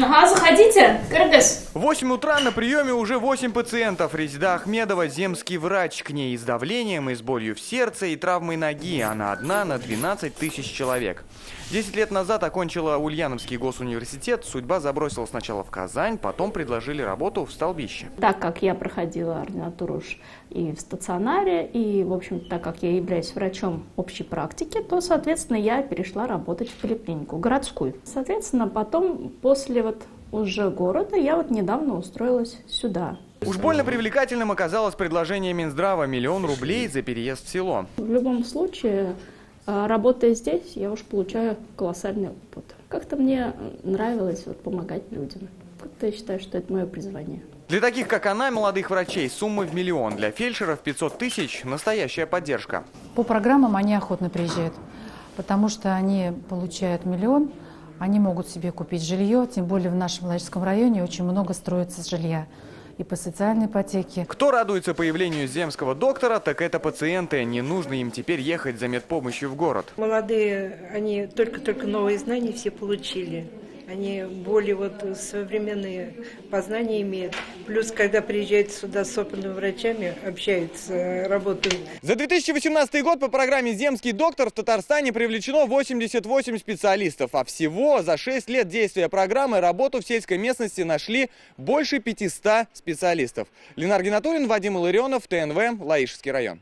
Ага, заходите, Кыргыз. В 8 утра на приеме уже 8 пациентов. Резида Ахмедова – земский врач. К ней и с давлением, и с болью в сердце, и травмой ноги. Она одна на 12 тысяч человек. 10 лет назад окончила Ульяновский госуниверситет. Судьба забросила сначала в Казань, потом предложили работу в Столбище. Так как я проходила ординатуру и в стационаре, и, в общем, так как я являюсь врачом общей практики, то, соответственно, я перешла работать в поликлинику городскую. Соответственно, потом, после уже города, я недавно устроилась сюда. Уж больно привлекательным оказалось предложение Минздрава – 1 000 000 рублей за переезд в село. В любом случае, работая здесь, я уж получаю колоссальный опыт. Как-то мне нравилось помогать людям. Как-то я считаю, что это мое призвание. Для таких, как она, молодых врачей, суммы в 1 000 000. Для фельдшеров 500 000 – настоящая поддержка. По программам они охотно приезжают, потому что они получают 1 000 000, они могут себе купить жилье, тем более в нашем Ладожском районе очень много строится жилья. И по социальной ипотеке. Кто радуется появлению земского доктора, так это пациенты. Не нужно им теперь ехать за медпомощью в город. Молодые, они только новые знания все получили. Они более современные познания имеют. Плюс, когда приезжают сюда с опытными врачами, общаются, работают. За 2018 год по программе «Земский доктор» в Татарстане привлечено 88 специалистов. А всего за 6 лет действия программы работу в сельской местности нашли больше 500 специалистов. Ленар Геннатурин, Вадим Илларионов, ТНВ, Лаишевский район.